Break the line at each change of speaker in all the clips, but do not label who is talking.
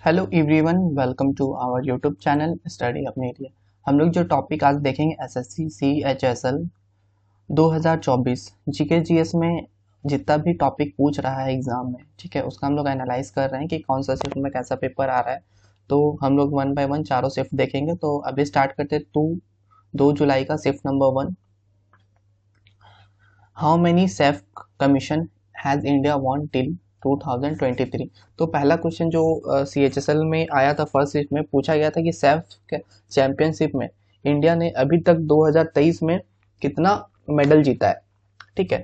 Hello everyone, welcome to our YouTube channel study अपने लिए। हम लोग जो टॉपिक आज देखेंगे एसएससी CHSL 2024 जीके जीएस में जितना भी टॉपिक पूछ रहा है एग्जाम में, ठीक है, उसका हम लोग एनालाइज कर रहे हैं कि कौन सा शिफ्ट में कैसा पेपर आ रहा है। तो हम लोग वन बाय वन चारों शिफ्ट देखेंगे। तो अभी स्टार्ट करते हैं 2 जुलाई का shift number 1। How many safe commission has India won till 2023। तो पहला क्वेश्चन जो CHSL में आया था, फर्स्ट शिफ्ट में पूछा गया था कि सेफ चैंपियनशिप में इंडिया ने अभी तक 2023 में कितना मेडल जीता है। ठीक है,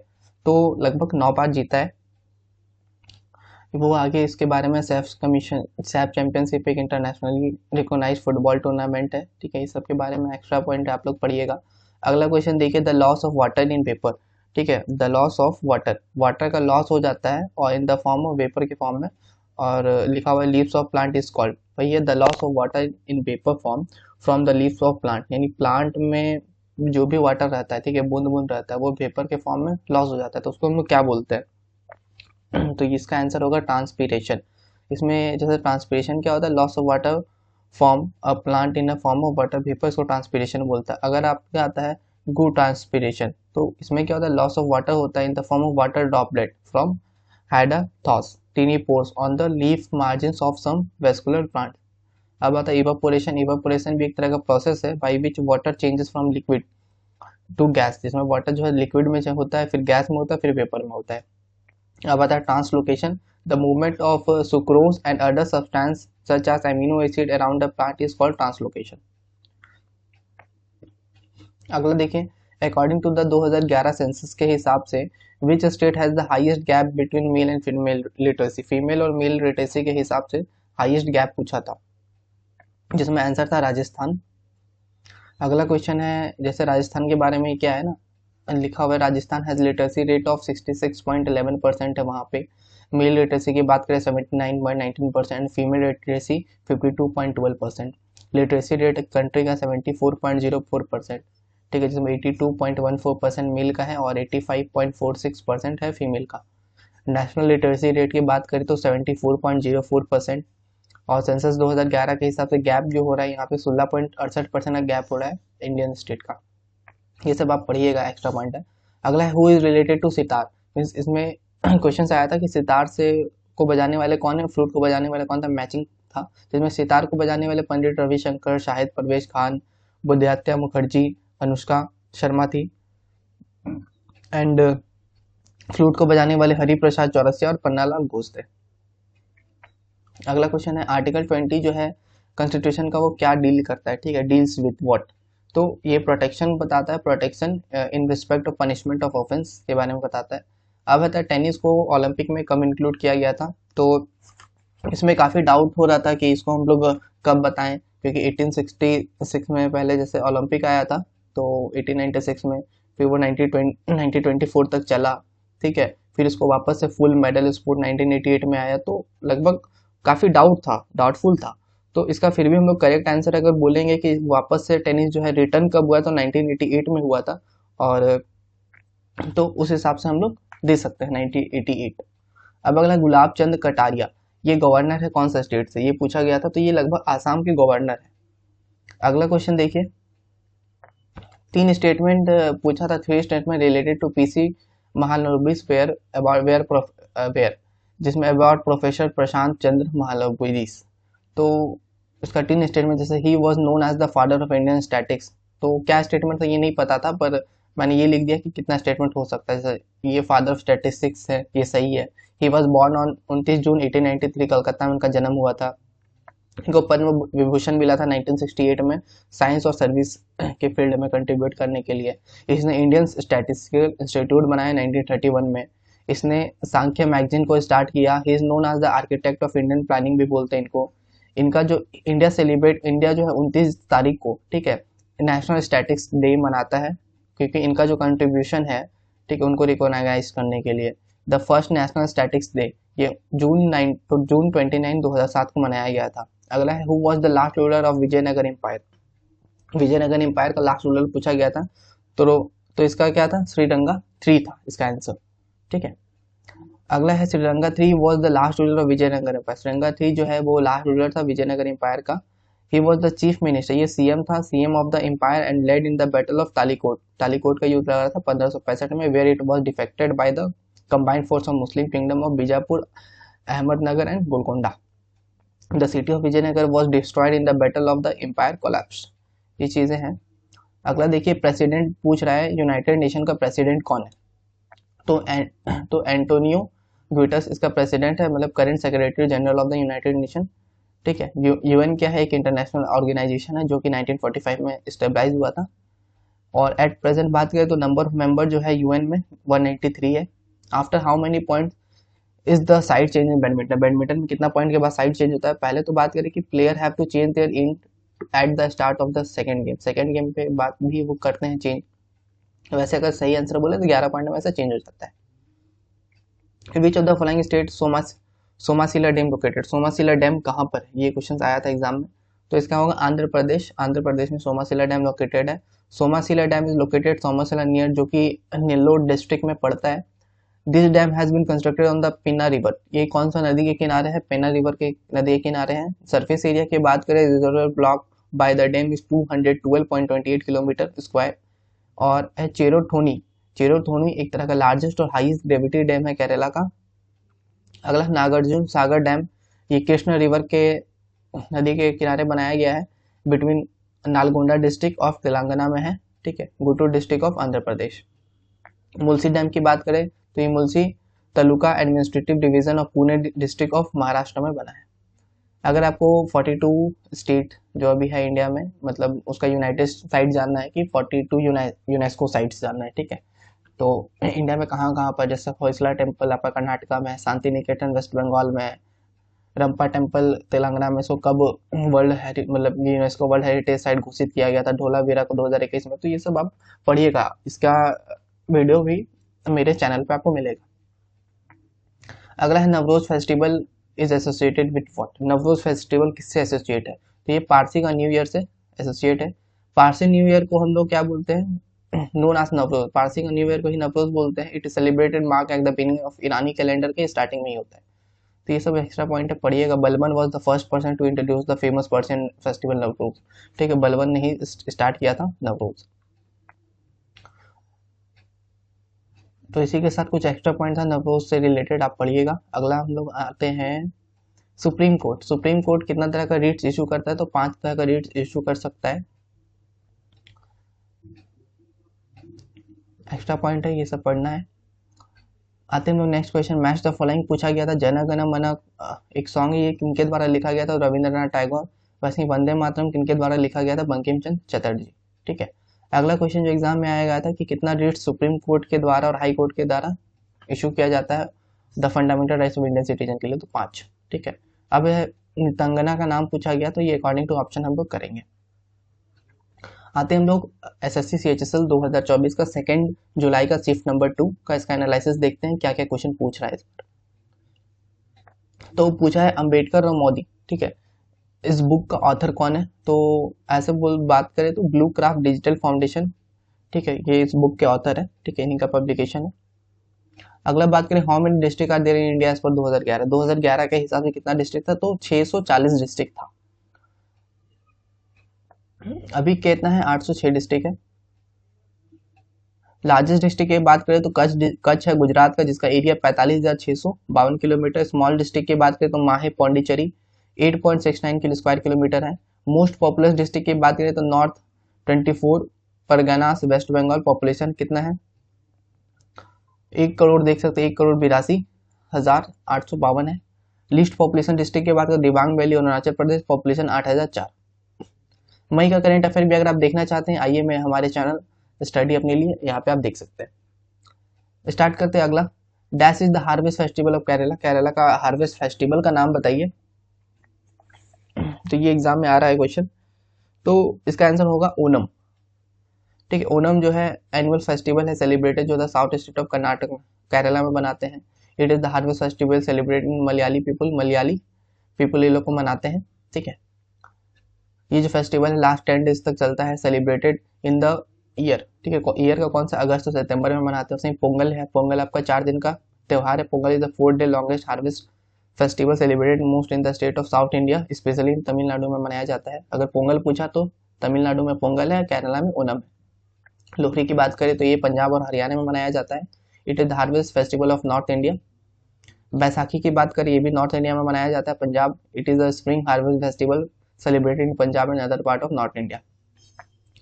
तो लगभग 9 बार जीता है वो। आगे इसके बारे में सेफ चैंपियनशिप एक इंटरनेशनली रिकॉग्नाइज्ड फुटबॉल टूर्नामेंट है। ठीक है, इस सब के बारे में एक्स्ट्रा पॉइंट आप लोग पढ़िएगा। अगला क्वेश्चन देखिए, the loss of water in paper. ठीक है, the loss of water, water का लॉस हो जाता है और इन द फॉर्म ऑफ वेपर के फॉर्म में, और लिखा हुआ है leaves of plant is called. वही है the loss of water in paper form from the leaves of plant, यानी प्लांट में जो भी वाटर रहता है, ठीक है, बूंद बूंद रहता है, वो वेपर के फॉर्म में लॉस हो जाता है, तो उसको हम लोग क्या बोलते हैं? तो इसका आंसर होगा ट्रांसपीरेशन। इसमें जैसे ट्रांसपीरेशन क्या होता है, loss of water form a plant in a form of water vapour, इसको ट्रांसपीरेशन बोलता है। अगर आपके आता है गू ट्रांसपीरेशन, तो इसमें क्या होता है, लॉस ऑफ वाटर होता है in the form of water droplet from hydathodes tiny pores on the leaf margins of some vascular plant. अब आता है इवापोरेशन। इवापोरेशन भी एक तरह का प्रोसेस है by which water changes from liquid to gas, जिसमें वाटर जो है लिक्विड में होता है, फिर गैस में होता है, फिर वेपर में होता है। अब आता है translocation. The movement of sucrose and other substance such as amino acid around the plant is called translocation. अगला देखें, अकॉर्डिंग टू द 2011 सेंसस के हिसाब से विच state has the highest gap between mail and female literacy. Female और mail literacy के हिसाब से highest gap पूछा था, जिसमें आंसर था राजस्थान। अगला क्वेश्चन है, जैसे राजस्थान के बारे में क्या है ना, लिखा हुआ है Rajasthan has literacy rate of 66.11% है। वहाँ पे मेल लिटरेसी की बात करें 79.19%, female literacy 52.12%। Literacy rate country का 74.04%, ठीक है, जिसमें 82.14% मेल का है और 85.46% है फीमेल का। नेशनल लिटरेसी रेट की बात करें तो 74.04%, और सेंसस 2011 के हिसाब से गैप जो हो रहा है यहाँ पे 16.68% का गैप हो रहा है इंडियन स्टेट का। ये सब आप पढ़िएगा, एक्स्ट्रा पॉइंट है। अगला है who is related to sitar. Means इसमें क्वेश्चन आया था कि सितार से को बजाने वाले कौन है, फ्लूट को बजाने वाले कौन था, मैचिंग था। जिसमें सितार को बजाने वाले पंडित रविशंकर, शाहिद परवेज खान, बुद्यात्या मुखर्जी, अनुष्का शर्मा थी, एंड फ्लूट को बजाने वाले हरिप्रसाद चौरसिया और पन्नालाल घोष थे। अगला क्वेश्चन है, आर्टिकल 20 जो है कॉन्स्टिट्यूशन का, वो क्या डील करता है? ठीक है, डील्स विथ व्हाट। तो ये प्रोटेक्शन बताता है, protection in respect of punishment of offence के बारे में बताता है। अब है टेनिस को ओलंपिक में कब इंक्लूड किया गया था, तो इसमें काफ़ी डाउट हो रहा था कि इसको हम लोग कब बताएं, क्योंकि 1866 में पहले जैसे ओलंपिक आया था, तो 1896 में, फिर वो 1924 तक चला, ठीक है, फिर इसको वापस से फुल मेडल स्पोर्ट 1988 में आया, तो लगभग काफ़ी डाउटफुल था। तो इसका फिर भी हम लोग करेक्ट आंसर अगर बोलेंगे कि वापस से टेनिस जो है रिटर्न कब हुआ, तो 1988 में हुआ था, और तो उस हिसाब से हम लोग दे सकते हैं 1988। अब अगला गुलाब चंद कटारिया, ये गवर्नर है कौन सा स्टेट से, ये पूछा गया था, तो ये लगभग आसाम के गवर्नर है। अगला क्वेश्चन देखिए, 3 स्टेटमेंट पूछा था, 3 statement related to PC Mahalanobis fair award where, जिसमें अवार्ड प्रोफेसर प्रशांत चंद्र महालनोबिस। तो उसका 3 स्टेटमेंट, जैसे ही was known as the father of Indian statics, तो क्या स्टेटमेंट था ये नहीं पता था, पर मैंने ये लिख दिया कि कितना स्टेटमेंट हो सकता है। जैसे ये फादर ऑफ स्टैटिस्टिक्स है, ये सही है। ही वॉज बॉर्न ऑन 29 जून 1893, कलकत्ता में उनका जन्म हुआ था। इनको पद्म विभूषण मिला था 1968 में, साइंस और सर्विस के फील्ड में कंट्रीब्यूट करने के लिए। इसने इंडियन स्टैटिस्टिकल इंस्टीट्यूट बनाया 1931 में। इसने सांख्य मैगजीन को स्टार्ट किया। He is known as the architect of Indian planning भी बोलते हैं इनको। इनका जो इंडिया जो है 29 तारीख को, ठीक है, नेशनल स्टैटिक्स डे मनाता है, क्योंकि इनका जो कंट्रीब्यूशन है, ठीक है, उनको रिकॉग्नाइज करने के लिए। The first national statics day ये जून 29 2007 को मनाया गया था। अगला है, who was the last ruler of Vijayanagar empire. Vijayanagar empire का लास्ट रूलर पूछा गया था, तो इसका क्या था, श्रीरंगा 3 था इसका आंसर, ठीक है। अगला है Sriranga three was the last ruler of Vijayanagar empire. Sriranga three जो है वो लास्ट रूलर था विजयनगर एम्पायर का। He was the chief minister, ये सीएम था, CM of the empire and led in the battle of Talikota. Talikota का युद्ध लगा था 1565 में, where it was defected by the combined force of Muslim kingdom of Bijapur, Ahmadnagar and Golconda. The city of Vijayanagar was destroyed in the battle of the empire collapse. ये चीजें हैं। अगला देखिए, प्रेसिडेंट पूछ रहा है यूनाइटेड नेशन का प्रेसिडेंट कौन है। तो एंटोनियो गुटेरस इसका प्रेसिडेंट है, मतलब current secretary general of the United nation. ठीक है, यूएन क्या है, एक इंटरनेशनल ऑर्गेनाइजेशन है जो कि 1945 में स्टेबलाइज हुआ था। और एट प्रेजेंट बात करें तो नंबर ऑफ मेंबर जो है यूएन में 183 है। After how many point is the side change in badminton. Badminton में कितना पॉइंट के बाद साइड चेंज होता है। पहले तो बात करें कि player have to change their in at the start of the second game. Second game पे बात भी वो करते हैं चेंज। वैसे अगर सही आंसर बोले तो 11 पॉइंट में ऐसा चेंज हो जाता है। विच of the following state Somasila dam located. Somasila dam कहाँ पर है, ये क्वेश्चन आया था एग्जाम में। तो इसका होगा आंध्र प्रदेश। आंध्र प्रदेश में सोमासिला डैम लोकेटेड है। Somasila dam is located Somasila near, जो कि नेल्लोर डिस्ट्रिक्ट में पड़ता है। This dam has been constructed on the Penna river. ये कौन सा नदी के किनारे है, पेन्ना रिवर के नदी के किनारे है। सरफेस एरिया की बात करें, reservoir block by the dam is 212.28 kilometre square. और है चेरोथोनी। चेरोथोनी एक तरह का लार्जेस्ट और हाईएस्ट ग्रेविटी डैम है केरला का। अगला नागार्जुन सागर डैम, ये कृष्ण रिवर के नदी के किनारे बनाया गया है, between Nalgonda district of Telangana में है। ठीक है, Guntur district of Andhra Pradesh. Mulshi dam की बात करें तो ये Mulshi taluka administrative division of Pune district of Maharashtra में बना है। अगर आपको 42 स्टेट जो अभी है इंडिया में, मतलब उसका यूनाइटेड साइट जानना है कि 42 यूनेस्को साइट्स जानना है। ठीक है, तो इंडिया में कहाँ कहाँ पर, जैसे होयसला टेम्पल आपका कर्नाटका में है, शांति निकेतन वेस्ट बंगाल में है, रंपा टेम्पल तेलंगाना में। सो कब वर्ल्ड मतलब यूनेस्को वर्ल्ड हेरिटेज साइट घोषित किया गया था, ढोलावीरा को 2021 में। तो ये सब आप पढ़िएगा, इसका वीडियो भी मेरे चैनल पे आपको मिलेगा। अगला है Navroz festival is associated with what. Navroz festival किससे एसोसिएट है, तो ये पारसी का न्यू ईयर से एसोसिएट है। पारसी न्यू ईयर को हम लोग क्या बोलते हैं, नोन एज नवरोज। पारसी का न्यू ईयर को ही नवरोज बोलते हैं। It is celebrated mark at the beginning of Irani calendar के स्टार्टिंग में ही होता है। तो ये सब एक्स्ट्रा पॉइंट है, पढ़िएगा। Balban was the first person to introduce the famous person festival Navroz. ठीक है, बलबन ने ही स्टार्ट किया था नवरोज। तो इसी के साथ कुछ एक्स्ट्रा पॉइंट था नवरोज से रिलेटेड, आप पढ़िएगा। अगला हम लोग आते हैं सुप्रीम कोर्ट। सुप्रीम कोर्ट कितना तरह का रीट्स इशू करता है, तो 5 तरह का रीट्स इशू कर सकता है। एक्स्ट्रा पॉइंट है, ये सब पढ़ना है। आते हैं हम लोग next question, match the following पूछा गया था। जन गण मन एक सॉन्ग है, ये किनके द्वारा लिखा गया था, रविंद्रनाथ टैगोर। वैसे वंदे मातरम किनके द्वारा लिखा गया था, बंकिम चंद्र चटर्जी। ठीक है, अगला क्वेश्चन जो एग्जाम में आया गया था कि कितना रीट्स सुप्रीम कोर्ट के द्वारा और हाई कोर्ट के द्वारा इशू किया जाता है the fundamental rights of Indian citizen के लिए, तो 5। ठीक है, अब नितंगना का नाम पूछा गया, तो ये अकॉर्डिंग टू ऑप्शन हम लोग करेंगे। आते हैं हम लोग एसएससी सीएचएसएल 2024 का 2 जुलाई का शिफ्ट नंबर 2 का इसका एनालिसिस देखते हैं क्या क्या क्वेश्चन पूछ रहा है इस पर। तो पूछा है अंबेडकर और मोदी। ठीक है, इस बुक का ऑथर कौन है, तो ऐसे बात करें तो ब्लू क्राफ्ट डिजिटल फाउंडेशन। ठीक है, ये इस बुक के ऑथर है। ठीक है, इन्हीं का पब्लिकेशन है। अगला बात करें how many district are there in India as per 2011। 2011 के हिसाब से कितना डिस्ट्रिक्ट था, तो 640 डिस्ट्रिक्ट था। अभी कितना है, 806 डिस्ट्रिक्ट है। लार्जेस्ट डिस्ट्रिक्ट की बात करें तो कच्छ है गुजरात का, जिसका एरिया 45,652 किलोमीटर। स्मॉल डिस्ट्रिक्ट की बात करें तो माहे पौंडीचेरी 8.69 स्क्वायर किलोमीटर है। मोस्ट पॉपुलस डिस्ट्रिक्ट की बात करें तो नॉर्थ 24 परगनास वेस्ट बंगाल। पॉपुलेशन कितना है, 1 करोड़ देख सकते हैं, 1,82,852 है। लिस्ट पॉपुलेशन डिस्ट्रिक्ट की बात करें दिबांग वैली अरुणाचल प्रदेश, पॉपुलेशन 8,004। मई का करंट अफेयर भी अगर आप देखना चाहते हैं, आइए मैं हमारे चैनल स्टडी अपने लिए यहाँ पे आप देख सकते हैं। स्टार्ट करते हैं। अगला, dash is the harvest festival of Kerala. Kerala का हार्वेस्ट फेस्टिवल का नाम बताइए। तो ये एग्जाम में आ रहा है क्वेश्चन, तो इसका आंसर होगा ओनम। ठीक है, ओनम जो है एनुअल फेस्टिवल है, सेलिब्रेटेड जो था साउथ स्टेट ऑफ कर्नाटक में, केरला में बनाते हैं। It is the harvest festival celebrating Malayali people ये लोग को मनाते हैं। ठीक है, ये जो फेस्टिवल है लास्ट 10 डेज तक चलता है, सेलिब्रेटेड इन द ईयर। ठीक है, ईयर का कौन सा, अगस्त और सितंबर में मनाते हैं। उसमें पोंगल है, पोंगल आपका 4 दिन का त्यौहार है Pongal is the 4th day longest harvest festival celebrated most in the state of south India, specially Tamil Nadu में मनाया जाता है। अगर पोंगल पूछा तो तमिलनाडु में पोंगल है, केरला में ओनम है। लोहड़ी की बात करें तो ये पंजाब और हरियाणा में मनाया जाता है। It is the harvest festival of north India. Baisakhi की बात करें, ये भी नॉर्थ इंडिया में मनाया जाता है, Punjab. It is the spring harvest festival celebrated in Punjab and other part of north India.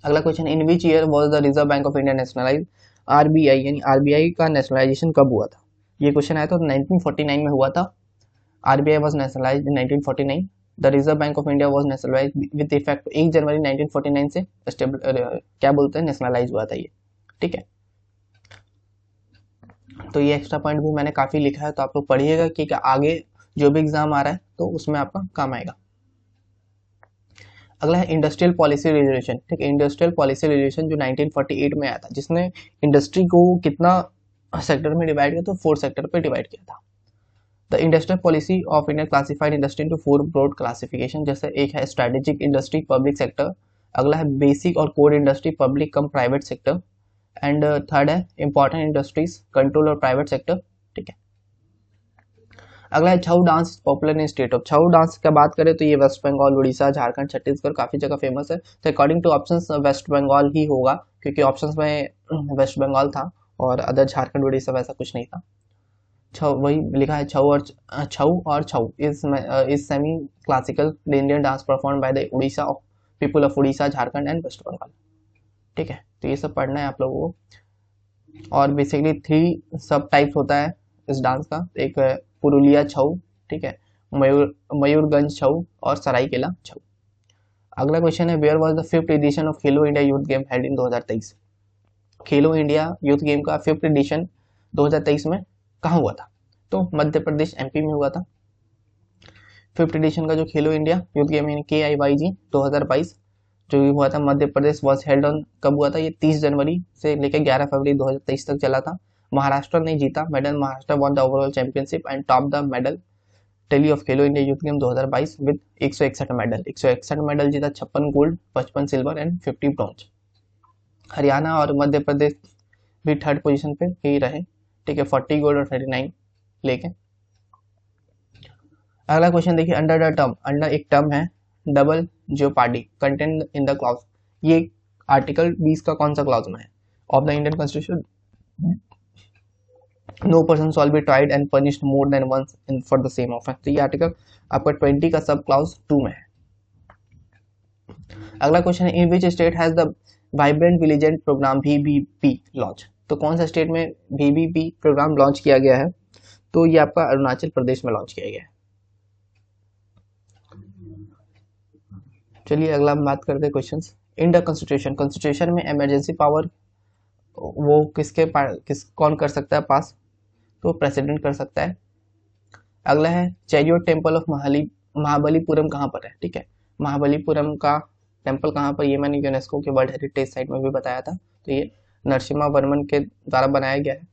अगला question, in which year was the Reserve Bank of India nationalise? RBI यानी आरबीआई का नेशनलाइजेशन कब हुआ था? ये क्वेश्चन आया था 1949 में हुआ था। RBI was nationalised in 1949। The Reserve Bank of India was nationalised with effect 1 जनवरी 1949 से क्या बोलते हैं, नेशनलाइज हुआ था ये। ठीक है, तो ये एक्स्ट्रा पॉइंट भी मैंने काफी लिखा है, तो आप लोग पढ़िएगा कि आगे जो भी एग्जाम आ रहा है तो उसमें आपका काम आएगा। अगला है इंडस्ट्रियल पॉलिसी रेजोल्यूशन। ठीक है, इंडस्ट्रियल पॉलिसी रेजोल्यूशन जो 1948 में आया था, जिसने इंडस्ट्री को कितना सेक्टर में डिवाइड किया, तो 4 सेक्टर पे डिवाइड किया था। The industrial policy of India classified industry into 4 broad classification. जैसे एक है स्ट्रेटेजिक इंडस्ट्री पब्लिक सेक्टर, अगला है बेसिक और core industry public cum private sector, and third है इंपॉर्टेंट इंडस्ट्रीज कंट्रोल और प्राइवेट सेक्टर। ठीक है, अगला है Chhau dance popular in state of. Chhau dance का बात करें तो ये वेस्ट बंगाल, उड़ीसा, झारखंड, छत्तीसगढ़ काफी जगह फेमस है। तो according to options West Bengal ही होगा, क्योंकि ऑप्शंस में वेस्ट बंगाल था और अदर झारखंड उड़ीसा वैसा कुछ नहीं था। छऊ वही लिखा है, छऊ और Chhau is semi classical Indian dance perform by the Orissa of people of Orissa, Jharkhand and West Bengal. ठीक है, तो ये सब पढ़ना है आप लोगों को। और बेसिकली 3 सब टाइप्स होता है इस डांस का। एक पुरुलिया छऊ, ठीक है, मयूरगंज छऊ और सरायकेला छऊ। अगला क्वेश्चन है, where was the 5th edition of Khelo India youth game held in 2023? Khelo India youth game का 5th एडिशन 2023 में कहाँ हुआ था? तो मध्य प्रदेश एमपी में हुआ था। 5th एडिशन का जो खेलो इंडिया यूथ गेम यानी KIYG 2022 जो भी हुआ था Madhya Pradesh was held on, कब हुआ था? ये 30 जनवरी से लेकर 11 फरवरी 2023 तक चला था। महाराष्ट्र ने जीता medal, Maharashtra won the overall championship and top the medal tally of Khelo India youth game 2022 with 161 medal. 161 medal जीता, 56 gold, 55 silver and 50 bronze. Haryana और मध्य प्रदेश भी 3rd पोजीशन पे ही रहे। ठीक है, 40 गोल्ड और 39 लेके। अगला क्वेश्चन देखिए, अंडर द टर्म, अंडर एक टर्म है double jeopardy content in the clause. ये आर्टिकल 20 का कौन सा क्लॉज में है? Of the Indian constitution no person shall be tried and punished more than once in for the same offence. तो ये आर्टिकल आपका 20 का सब क्लॉज 2 में है। अगला क्वेश्चन है, in which state has the vibrant villages programme VBP launch? तो कौन सा स्टेट में VBP प्रोग्राम लॉन्च किया गया है? तो ये आपका अरुणाचल प्रदेश में लॉन्च किया गया है। चलिए अगला हम बात करते हैं questions. In the constitution, constitution में इमरजेंसी पावर वो कौन कर सकता है पास? तो प्रेसिडेंट कर सकता है। अगला है चैरियट टेम्पल ऑफ महाबलीपुरम कहाँ पर है? ठीक है, महाबलीपुरम का टेम्पल कहाँ पर? ये मैंने यूनेस्को के वर्ल्ड हेरिटेज साइट में भी बताया था। तो ये नरसिम्हा वर्मन के द्वारा बनाया गया है।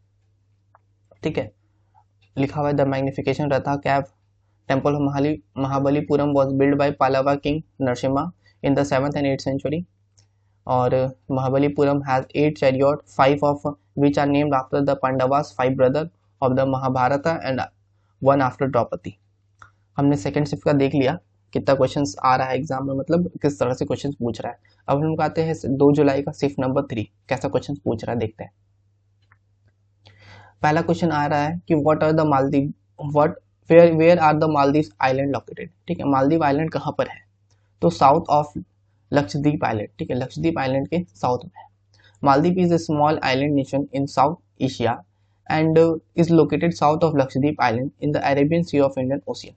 ठीक है, लिखा हुआ है the magnification Ratha cave temple of Mahabalipuram was build by Pallava king Narasimha in the 7th and 8th century। और Mahabalipuram has 8 chariot, 5 of which are named after the Pandavas, 5 brothers of the Mahabharata and 1 after Draupadi। हमने second shift का देख लिया कितना questions आ रहा है exam में, मतलब किस तरह से क्वेश्चंस पूछ रहा है। अब हम आते हैं 2 जुलाई का शिफ्ट नंबर 3 कैसा क्वेश्चंस पूछ रहा है, देखते हैं। पहला क्वेश्चन आ रहा है कि where are the Maldive island located? ठीक है, मालदीव आइलैंड कहाँ पर है? तो साउथ ऑफ लक्षद्वीप आइलैंड। ठीक है, लक्षद्वीप आइलैंड के साउथ में है। Maldive is a small island nation in south Asia and is located south of Lakshadweep island in the Arabian sea of Indian ocean.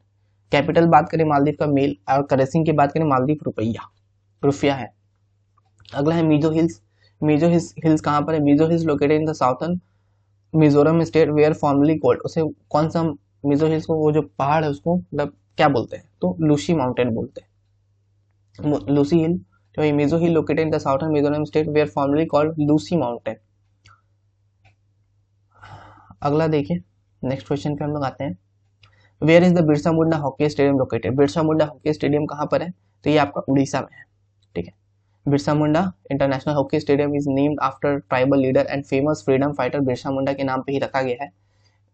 Capital बात करें मालदीव का मेल, और करेंसी की बात करें मालदीव रुपया है। अगला है मिजो हिल्स। मिजो हिल्स कहाँ पर है? Mizo hills located in the southern Mizoram state where formally called. उसे कौन सा मिजो हिल्स को, वो जो पहाड़ है उसको मतलब क्या बोलते हैं? तो लूसी माउंटेन बोलते हैं। लूसी हिल, तो Mizo hill located in the southern Mizoram state where formally called Lushai mountain. अगला देखिए, नेक्स्ट क्वेश्चन पे हम लोग आते हैं। Where is the Birsa Munda hockey stadium located? Birsa Munda hockey stadium कहाँ पर है? तो ये आपका उड़ीसा में है। ठीक है, Birsa Munda international hockey stadium is named after tribal leader and famous freedom fighter Birsa Munda के नाम पे ही रखा गया है।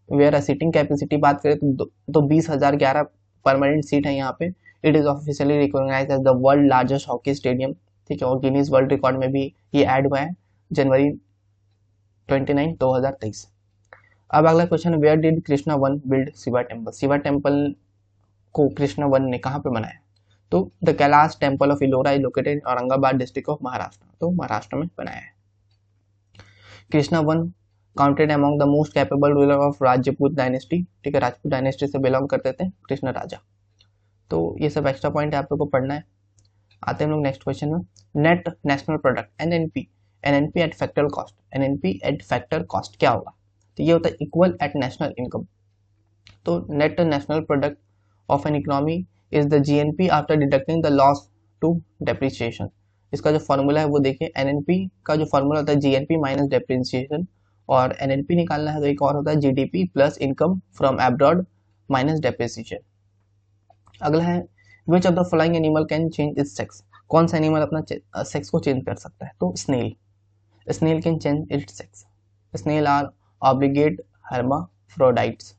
वेयर सीटिंग कैपेसिटी बात करें तो 20,011 परमानेंट सीट है यहाँ पे। It is officially recognised as the world largest hockey stadium, ठीक है, और गिनीज वर्ल्ड रिकॉर्ड में भी ये ऐड हुआ है जनवरी 29, 2023। अब अगला question, where did Krishna one build Shiva temple? Shiva temple को कृष्णा वन ने कहाँ पे बनाया? तो the Kailash temple of Ellora is located in Aurangabad district of Maharashtra, तो महाराष्ट्र में बनाया है। Krishna one counted among the most capable ruler of Rajput dynasty, ठीक है, राजपूत डायनेस्टी से बिलोंग करते थे कृष्ण राजा। तो ये सब एक्स्ट्रा पॉइंट आप लोग को पढ़ना है। आते हैं हम लोग नेक्स्ट क्वेश्चन में। Net national product NNP, NNP at factor cost, NNP at factor cost क्या होगा? तो ये होता है इक्वल एट नेशनल इनकम। तो net national product of an economy is the GNP after deducting the loss to depreciation. इसका जो formula है वो देखिए, एनएनपी का जो फॉर्मूला होता है जीएनपी माइनस डेप्रिसिएशन, और एनएनपी निकालना है तो एक और होता है GDP plus income from abroad minus depreciation. अगला है, विच of the following animal can change its sex? कौन सा एनिमल अपना सेक्स को चेंज कर सकता है? तो snail, snail can change its sex. Snail are obligate hermaphrodites.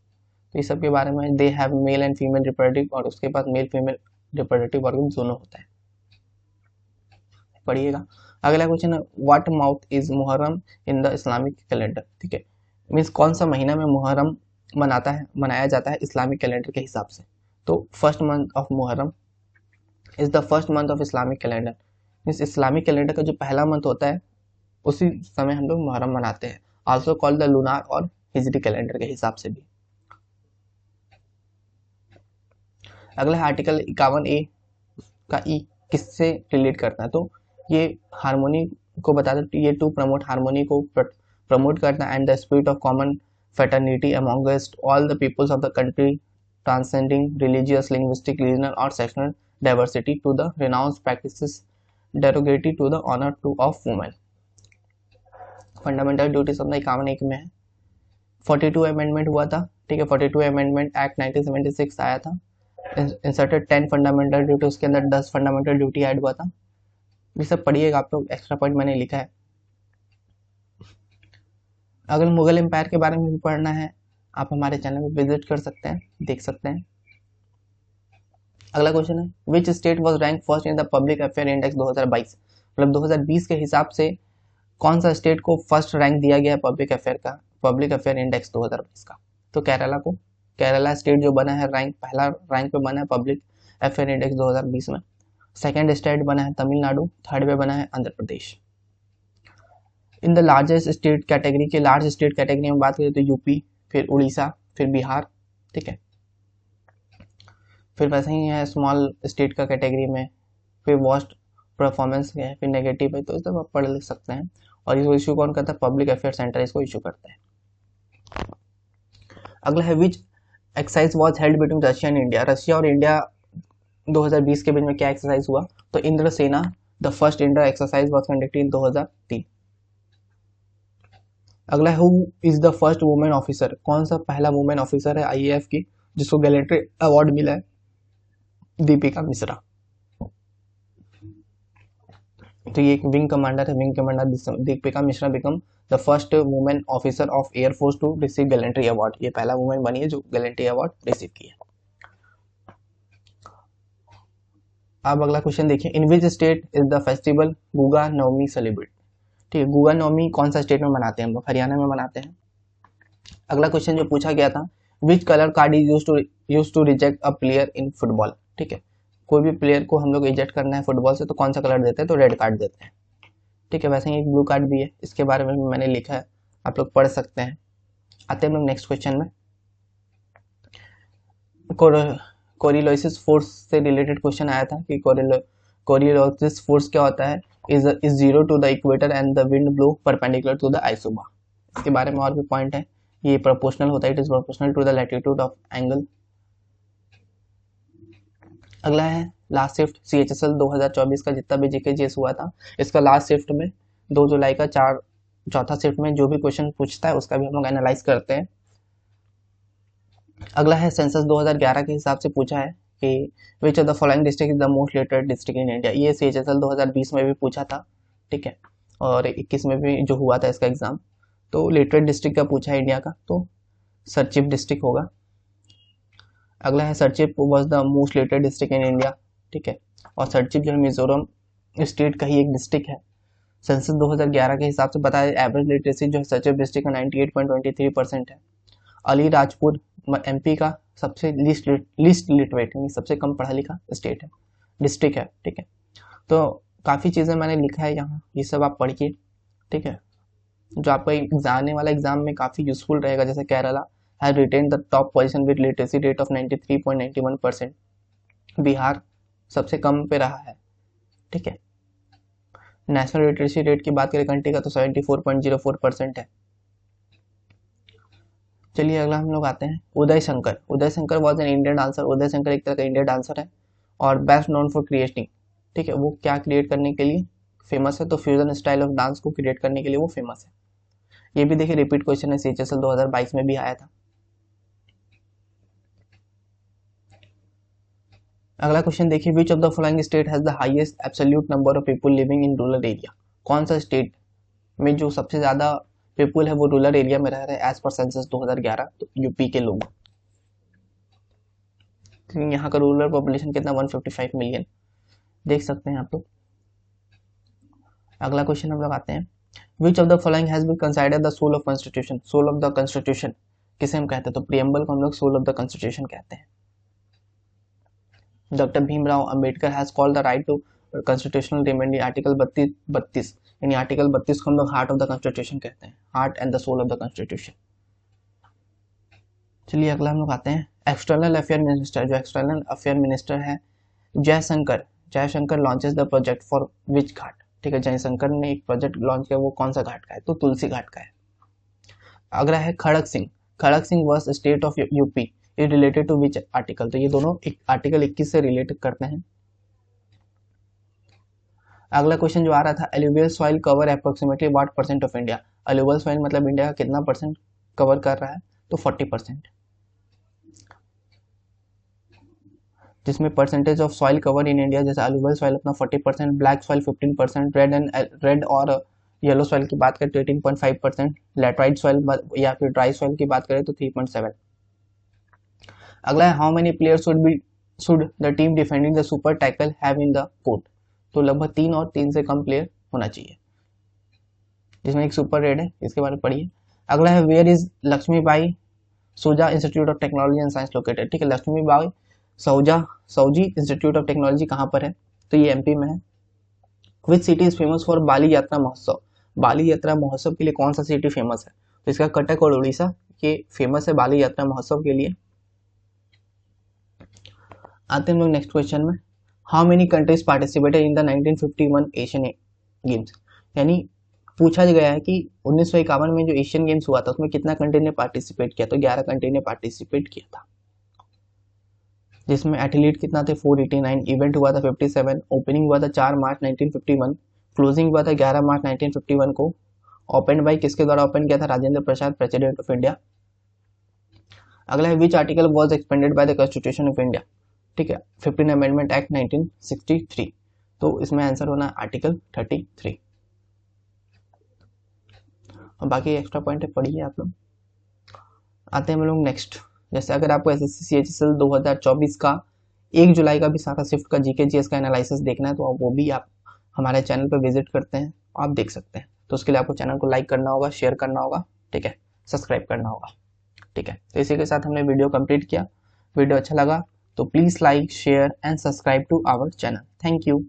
तो इस सब के बारे में, they have male and female reproductive, और उसके पास मेल फीमेल रिप्रोडक्टिव ऑर्गन दोनों होता है, पढ़िएगा। अगला क्वेश्चन है, what month is Muharram in the Islamic calendar? ठीक है, मीन्स कौन सा महीना में मुहर्रम मनाया जाता है इस्लामिक कैलेंडर के हिसाब से? तो first month of Muharram is the first month of Islamic calendar, means Islamic calendar का जो पहला मंथ होता है उसी समय हम लोग मुहर्रम मनाते हैं, आल्सो कॉल्ड द लूनार और हिजरी कैलेंडर के हिसाब से भी। अगला आर्टिकल 51A का ई किससे रिलेट करता है? तो ये हार्मोनी को बताता है, ये टू प्रमोट हार्मोनी को प्रमोट करता है and the spirit of common fraternity amongst all the peoples of the country, transcending religious, linguistic, regional or sectional diversity to the renounced practices derogatory to the honor of women. Fundamental duties of the 51 में है। 42 amendment हुआ था, ठीक है, 42 amendment act 1976 आया था, inserted 10 fundamental duty, उसके अंदर 10 फंडामेंटल ड्यूटी ऐड हुआ था। ये सब पढ़िएगा आप लोग, एक्स्ट्रा पॉइंट मैंने लिखा है। अगर मुगल एम्पायर के बारे में भी पढ़ना है, आप हमारे चैनल में विजिट कर सकते हैं, देख सकते हैं। अगला क्वेश्चन है, which state was rank first in the public affair index 2022? मतलब 2020 के हिसाब से कौन सा स्टेट को फर्स्ट रैंक दिया गया है पब्लिक अफेयर इंडेक्स 2022 का? तो केरला स्टेट जो बना है पहला रैंक पे बना है पब्लिक अफेयर इंडेक्स 2020 में। सेकेंड स्टेट बना है तमिलनाडु, थर्ड पे बना है Andhra Pradesh. In the largest state category के लार्ज स्टेट कैटेगरी में बात करें तो यूपी, फिर उड़ीसा, फिर बिहार, ठीक है। फिर वैसे ही है स्मॉल स्टेट का कैटेगरी में, फिर वर्स्ट परफॉर्मेंस है, फिर नेगेटिव है, तो सब आप पढ़ लिख सकते हैं। और इसको इशू कौन करता है? पब्लिक अफेयर सेंटर इसको इशू करता है। अगला है, विच exercise was held between Russia and India? Russia और इंडिया 2020 के बीच में क्या एक्सरसाइज हुआ? तो Indra Sena the first Indra exercise was conducted in 2003। अगला है, who is the first women officer? कौन सा पहला वुमेन ऑफिसर है आईएएफ की जिसको गैलेंट्री अवार्ड मिला है? दीपिका मिश्रा। तो ये एक विंग कमांडर है, wing commander Deepika Mishra become the first women officer of air force to receive gallantry award. ये पहला वुमेन बनी है जो गैलेंट्री अवार्ड रिसीव की है। अब अगला क्वेश्चन देखिए, in which state is the festival Guga Navami celebrate? ठीक है, गुगा नवमी कौन सा स्टेट में मनाते हैं? हम लोग हरियाणा में मनाते हैं। अगला क्वेश्चन जो पूछा गया था, which colour card is use to reject a player in football? ठीक है, कोई भी प्लेयर को हम लोग रिजेक्ट करना है फुटबॉल से तो कौन सा कलर देते हैं? तो रेड कार्ड देते हैं, ठीक है। वैसे ही एक ब्लू कार्ड भी है, इसके बारे में भी मैंने लिखा है, आप लोग पढ़ सकते हैं। आते हैं हम लोग नेक्स्ट क्वेश्चन में। कोरिलोसिस फोर्स से रिलेटेड क्वेश्चन आया था कि कोरिलोसिस फोर्स क्या होता है? Is zero to the equator and the wind blow perpendicular to the isobar. इसके बारे में और भी पॉइंट है, ये प्रोपोर्शनल होता है, it is proportional to the latitude of angle. अगला है, लास्ट शिफ्ट CHSL 2024 का जितना भी GK/GS हुआ था, इसका लास्ट शिफ्ट में 2 जुलाई का चौथा शिफ्ट में जो भी क्वेश्चन पूछता है उसका भी हम लोग एनालाइज करते हैं। अगला है, सेंसस 2011 के हिसाब से पूछा है कि विच of the following district is the most literate district in India? ये CHSL 2020 में भी पूछा था, ठीक है, और 21 में भी जो हुआ था इसका एग्जाम, तो लिटरेट डिस्ट्रिक्ट का पूछा है इंडिया का, तो सरचिप डिस्ट्रिक्ट होगा। अगला है Serchhip was the most literate district in India, ठीक है। और सरचिप जो है मिजोरम स्टेट का ही एक डिस्ट्रिक्ट है। सेंसस 2011 के हिसाब से बताया एवरेज लिटरेसी जो है सरचिप डिस्ट्रिक्ट का 98.23% है। अलीराजपुर एमपी का सबसे लिस्ट लिटरेट यानी सबसे कम पढ़ा लिखा स्टेट है, डिस्ट्रिक्ट है, ठीक है। तो काफ़ी चीज़ें मैंने लिखा है यहाँ, ये सब आप पढ़िए, ठीक है, जो आपको आने वाला एग्जाम में काफ़ी यूजफुल रहेगा। जैसे Kerala has retain the top position with literacy rate of 93.91%, Bihar सबसे कम पे रहा है, ठीक है। नेशनल लिटरेसी रेट की बात करें कंट्री का तो 74.04% है। चलिए अगला हम लोग आते हैं Uday Shankar. Uday Shankar was an Indian dancer. Uday Shankar एक तरह का इंडियन डांसर है और बेस्ट नोन फॉर क्रिएटिंग, ठीक है। वो क्या क्रिएट करने के लिए फेमस है, तो फ्यूजन स्टाइल ऑफ डांस को क्रिएट करने के लिए वो फेमस है। ये भी देखिए रिपीट क्वेश्चन है, CHSL 2022 में भी आया था। अगला क्वेश्चन देखिए, विच of the following state has the highest absolute number of people living in rural area. कौन सा स्टेट में जो सबसे ज्यादा पीपल है वो रूरल एरिया में रह रहे हैं एज पर सेंसस 2011, तो यूपी के लोग। यहाँ का रूरल पॉपुलेशन कितना 155 मिलियन, देख सकते हैं आप लोग। अगला क्वेश्चन हम लोग आते हैं, which of the following has been considered the soul of constitution. Soul of the constitution किसे हम कहते हैं, तो प्रियम्बल को हम लोग सोल ऑफ द कॉन्स्टिट्यूशन कहते हैं। Doctor Bhimrao Ambedkar has called the right to constitutional remedy. Article 32 यानी आर्टिकल 32 को हम लोग हार्ट ऑफ द कॉन्स्टिट्यूशन कहते हैं, heart and the soul of the constitution. चलिए अगला हम लोग आते हैं एक्सटर्नल अफेयर मिनिस्टर। जो एक्सटर्नल अफेयर मिनिस्टर है Jaishankar launches the project for which ghat, ठीक है। जयशंकर ने एक प्रोजेक्ट लॉन्च किया, वो कौन सा घाट का है, तो तुलसी घाट का है। अगला है Kharak Singh. Kharak Singh was state of UP is related to which article, तो ये दोनों आर्टिकल 21 से रिलेटेड करते हैं। अगला क्वेश्चन जो आ रहा था, alluvial soil cover approximately what percent of India. Alluvial soil मतलब इंडिया का कितना परसेंट कवर कर रहा है, तो 40%, जिसमें percentage of soil cover in India जैसे एलुवियल सॉइल अपना 40%, ब्लैक सॉइल 15%, रेड और येलो सॉइल की बात करें तो 18.5%, लैटराइट सॉइल या फिर ड्राई सॉइल की बात करें तो 3.7। अगला है, how many player should the team defending the super tackle have in the court, तो लगभग 3 और 3 से कम प्लेयर होना चाहिए, जिसमें एक सुपर रेड है, इसके बारे में पढ़िए। अगला है, where is Lakshmibai Soja institute of technology and science located, ठीक है। Lakshmibai Sauji institute of technology कहाँ पर है, तो ये MP में है। Which city is famous for Bali Yatra Mahotsav. बाली यात्रा महोत्सव के लिए कौन सा सिटी फेमस है, तो इसका कटक और उड़ीसा ये फेमस है बाली यात्रा महोत्सव के लिए। आते हैं हम लोग नेक्स्ट क्वेश्चन में, how many countries participated in the 1951 Asian games, यानी पूछा गया है कि 1951 में जो एशियन गेम्स हुआ था उसमें कितना कंट्री ने पार्टिसिपेट किया, तो 11 कंट्री ने पार्टिसिपेट किया था, जिसमें एथलीट कितना थे 489, इवेंट हुआ था 57, ओपनिंग हुआ था 4 मार्च 1951, क्लोजिंग हुआ था 11 मार्च 1951 को। ओपन बाय किसके द्वारा ओपन किया था, Rajendra Prasad, president of India. अगला है, which article was expanded by the constitution of India, ठीक है। 15 अमेंडमेंट एक्ट 1963, तो इसमें आंसर होना आर्टिकल 33। और बाकी एक्स्ट्रा पॉइंट है पढ़िए आप लोग। आते हैं हम लोग नेक्स्ट, जैसे अगर आपको SSC CHSL 2024 का 1 जुलाई का भी सारा शिफ्ट का GK GS का एनालिसिस देखना है, तो वो भी आप हमारे चैनल पर विजिट करते हैं, आप देख सकते हैं। तो उसके लिए आपको चैनल को लाइक करना होगा, शेयर करना होगा, ठीक है, सब्सक्राइब करना होगा, ठीक है। तो इसी के साथ हमने वीडियो कंप्लीट किया। वीडियो अच्छा लगा तो please like, share and subscribe to our channel. Thank you.